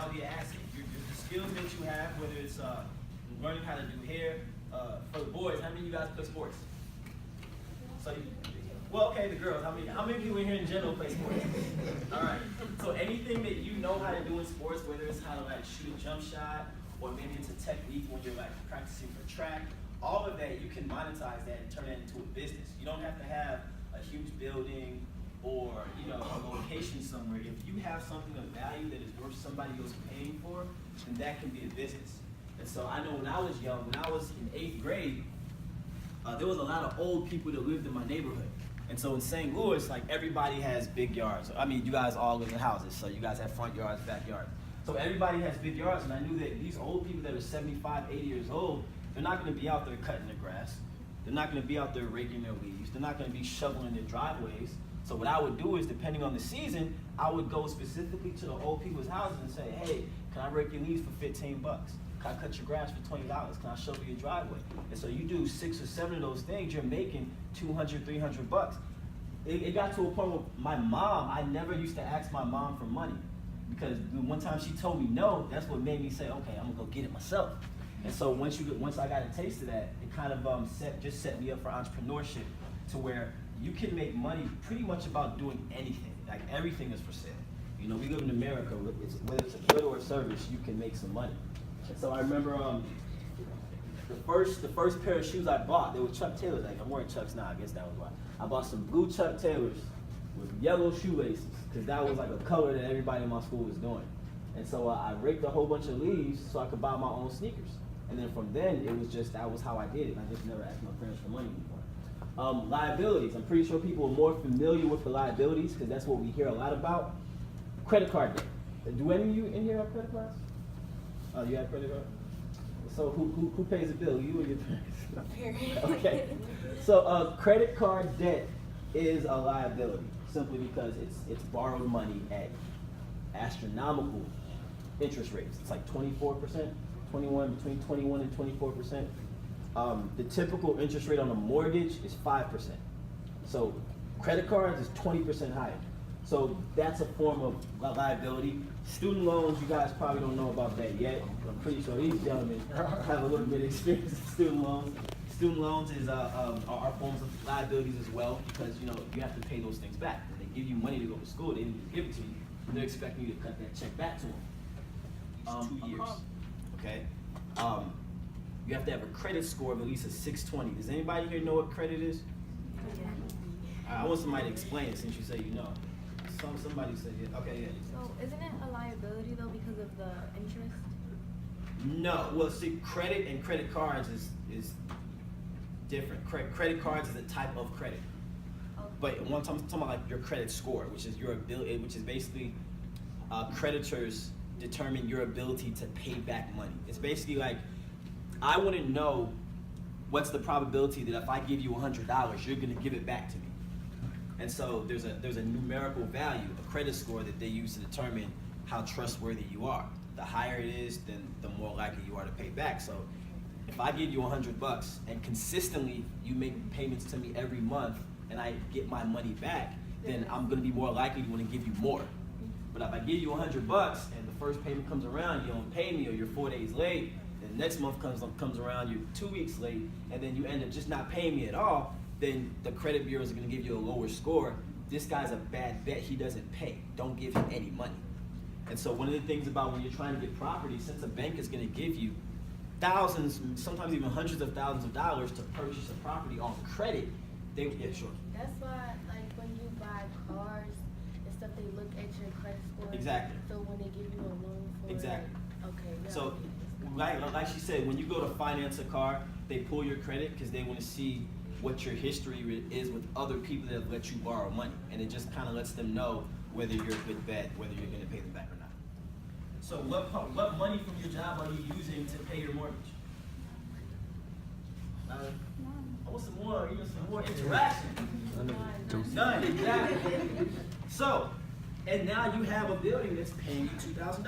now be an asset. The skills that you have, whether it's learning how to do hair, for the boys, how many of you guys play sports? So well, okay, the girls, how many people in here in general play sports? All right, so anything that you know how to do in sports, whether it's how to like shoot a jump shot, or maybe it's a technique when you're like practicing for track, all of that, you can monetize that and turn it into a business. You don't have to have a huge building or a location somewhere. If you have something of value that is worth somebody else paying for, then that can be a business. And so I know when I was young, when I was in 8th grade, there was a lot of old people that lived in my neighborhood. And so in St. Louis, like everybody has big yards. I mean, you guys all live in houses, so you guys have front yards, backyards. So everybody has big yards, and I knew that these old people that are 75, 80 years old, they're not going to be out there cutting the grass. They're not going to be out there raking their leaves. They're not going to be shoveling their driveways. So what I would do is, depending on the season, I would go specifically to the old people's houses and say, hey, can I rake your leaves for 15 bucks? Can I cut your grass for $20? Can I shovel your driveway? And so you do 6 or 7 of those things, you're making 200, 300 bucks. It got to a point where my mom, I never used to ask my mom for money. Because one time she told me no, that's what made me say, okay, I'm gonna go get it myself. And so once I got a taste of that, it kind of set me up for entrepreneurship, to where you can make money pretty much about doing anything. Like everything is for sale. We live in America, whether it's a good or a service, you can make some money. And so I remember the first pair of shoes I bought, they were Chuck Taylors. Like I'm wearing Chucks now, I guess that was why. I bought some blue Chuck Taylors with yellow shoelaces, because that was like a color that everybody in my school was doing. And so I raked a whole bunch of leaves so I could buy my own sneakers. And then from then, that was how I did it. I just never asked my parents for money anymore. Liabilities, I'm pretty sure people are more familiar with the liabilities, because that's what we hear a lot about. Credit card debt. Do any of you in here have credit cards? Oh, you have credit card? So who pays the bill, you or your parents? Okay. So credit card debt is a liability, simply because it's borrowed money at astronomical interest rates. It's like 24%, between 21 and 24%. The typical interest rate on a mortgage is 5%. So credit cards is 20% higher. So that's a form of liability. Student loans, you guys probably don't know about that yet. I'm pretty sure these gentlemen have a little bit of experience with student loans. Student loans are forms of liabilities as well, because you have to pay those things back. When they give you money to go to school, they didn't give it to you. They're expecting you to cut that check back to them. 2 years. Okay. You have to have a credit score of at least a 620. Does anybody here know what credit is? I want somebody to explain it, since you say you know. Somebody said it. Okay, yeah. So isn't it a liability though because of the interest? No. Well, see, credit and credit cards is different. Credit cards is a type of credit. Okay. But one time I'm talking about like your credit score, which is your ability, which is basically creditors determine your ability to pay back money. It's basically like, I want to know what's the probability that if I give you $100, you're going to give it back to me. And so there's a numerical value, a credit score that they use to determine how trustworthy you are. The higher it is, then the more likely you are to pay back. So if I give you $100 and consistently you make payments to me every month and I get my money back, then I'm going to be more likely to want to give you more. But if I give you $100 and the first payment comes around, you don't pay me, or you're 4 days late, then the next month comes around, you're 2 weeks late, and then you end up just not paying me at all, then the credit bureaus are going to give you a lower score. This guy's a bad bet, he doesn't pay. Don't give him any money. And so one of the things about when you're trying to get property, since a bank is going to give you thousands, sometimes even hundreds of thousands of dollars to purchase a property on credit, yeah, sure. That's why, like, when you buy cars and stuff, they look at your credit score. Exactly. So when they give you a loan for exactly. Okay. Yeah. So, like she said, when you go to finance a car, they pull your credit because they want to see what your history is with other people that have let you borrow money. And it just kind of lets them know whether you're a good bet, whether you're going to pay them back or not. So what money from your job are you using to pay your mortgage? I want some more interaction. None, exactly. So, and now you have a building that's paying you $2,000.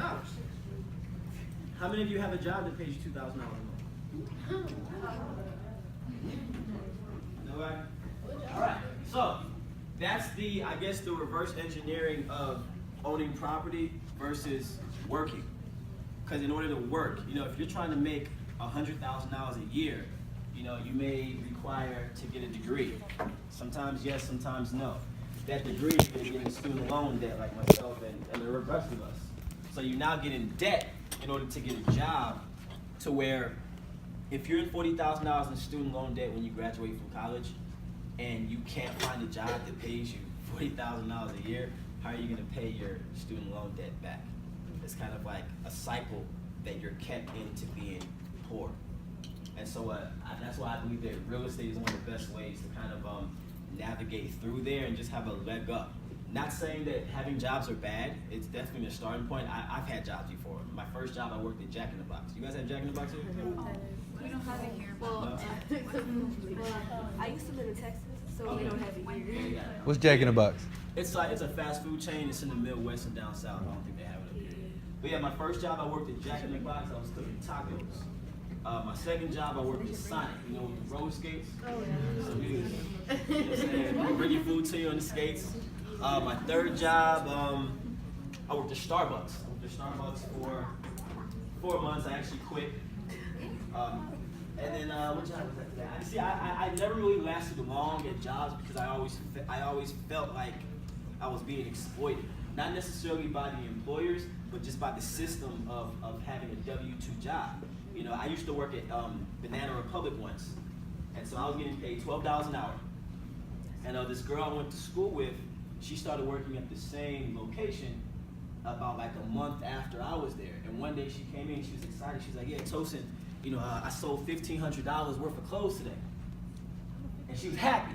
How many of you have a job that pays you $2,000 a month? Nobody? All right. So that's I guess the reverse engineering of owning property versus working. Because in order to work, if you're trying to make $100,000 a year, you may require to get a degree. Sometimes yes, sometimes no. That degree is going to get in student loan debt, like myself and the rest of us. So you now get in debt in order to get a job, to where if you're in $40,000 in student loan debt when you graduate from college, and you can't find a job that pays you $40,000 a year, how are you going to pay your student loan debt back? It's kind of like a cycle that you're kept into being poor. And so that's why I believe that real estate is one of the best ways to kind of navigate through there and just have a leg up. Not saying that having jobs are bad. It's definitely a starting point. I've had jobs before. My first job, I worked at Jack in the Box. You guys have Jack in the Box here? We don't have it here. Well, I used to live in Texas, so we don't have it here. Yeah. What's Jack in the Box? It's a fast food chain. It's in the Midwest and down south. I don't think they have it up here. But yeah, my first job, I worked at Jack in the Box. I was cooking tacos. My second job, I worked at Sonic, with the roller skates. So we was, bring your food to you on the skates. My third job, I worked at Starbucks. I worked at Starbucks for 4 months. I actually quit. And then what job was that? See, I never really lasted long at jobs because I always felt like I was being exploited. Not necessarily by the employers, but just by the system of having a W-2 job. I used to work at Banana Republic once, and so I was getting paid $12 an hour. And this girl I went to school with, she started working at the same location about like a month after I was there. And one day she came in, she was excited. She's like, "Yeah, Tosin, I sold $1,500 worth of clothes today." And she was happy.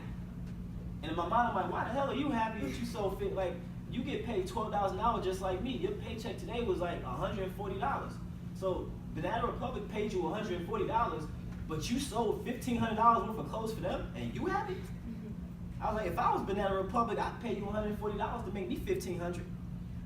And in my mind, I'm like, why the hell are you happy that you sold fit? Like, you get paid $12 an hour just like me. Your paycheck today was like $140. So Banana Republic paid you $140, but you sold $1,500 worth of clothes for them, and you happy? I was like, if I was Banana Republic, I'd pay you $140 to make me $1,500.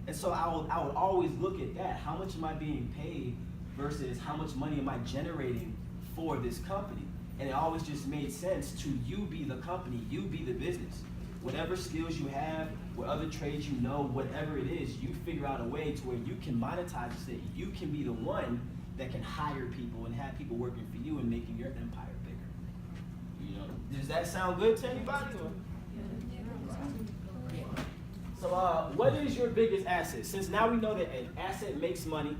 And so I would always look at that. How much am I being paid versus how much money am I generating for this company? And it always just made sense to you be the company, you be the business. Whatever skills you have, what other trades you know, whatever it is, you figure out a way to where you can monetize it, so that you can be the one that can hire people and have people working for you and making your empire bigger. Does that sound good to anybody? So what is your biggest asset? Since now we know that an asset makes money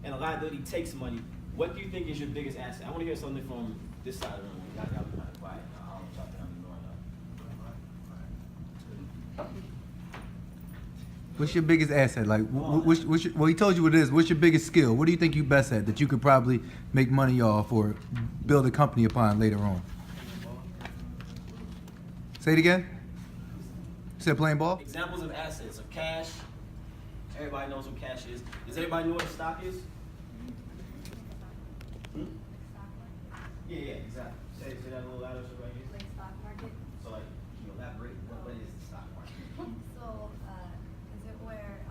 and a liability takes money, what do you think is your biggest asset? I want to hear something from this side of the room. Y'all got to be kind of quiet. I don't want y'all to have me growing up. What's your biggest asset? Like, well, he told you what it is. What's your biggest skill? What do you think you best at that you could probably make money off or build a company upon later on? Say it again. You said playing ball? Examples of assets of cash. Everybody knows what cash is. Does everybody know what a stock is? Yeah, exactly. Say that a little louder so right here. Like stock market. So like, can you elaborate? What is the stock market? So, is it where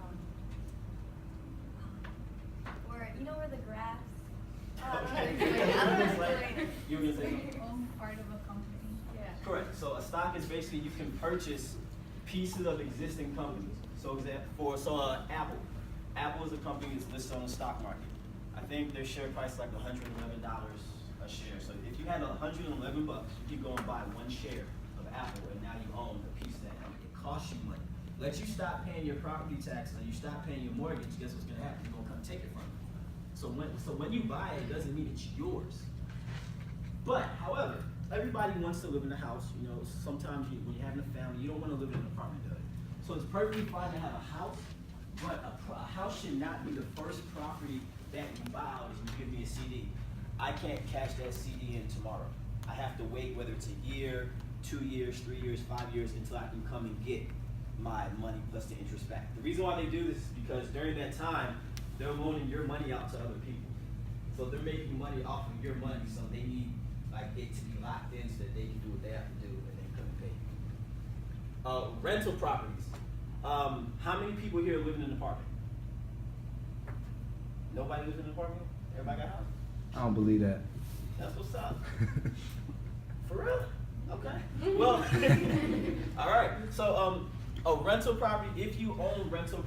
where the graphs? I don't know how to explain it. You were gonna say something? Own part of a company. Yeah. Correct. So a stock is basically you can purchase pieces of existing companies. So Apple. Apple is a company that's listed on the stock market. I think their share price is like $111 a share. So if you had $111, you could go and buy one share of Apple, and now you own a piece of that company. It costs you money. Let you stop paying your property taxes and you stop paying your mortgage, guess what's gonna happen? They're gonna come take it from you. So when you buy it, it doesn't mean it's yours. But however, everybody wants to live in a house. Sometimes when you're having a family, you don't want to live in an apartment building. So it's perfectly fine to have a house, but a house should not be the first property that you buy out as you give me a CD. I can't cash that CD in tomorrow. I have to wait, whether it's a year, 2 years, 3 years, 5 years, until I can come and get my money plus the interest back. The reason why they do this is because during that time, they're loaning your money out to other people. So they're making money off of your money, so they need it to be locked in so that they can do what they have to do and then come and pay you. Rental properties. How many people here live in an apartment? Nobody lives in an apartment? Everybody got a house? I don't believe that. That's what's up. For real? Okay. Well, all right. So a rental property, if you own rental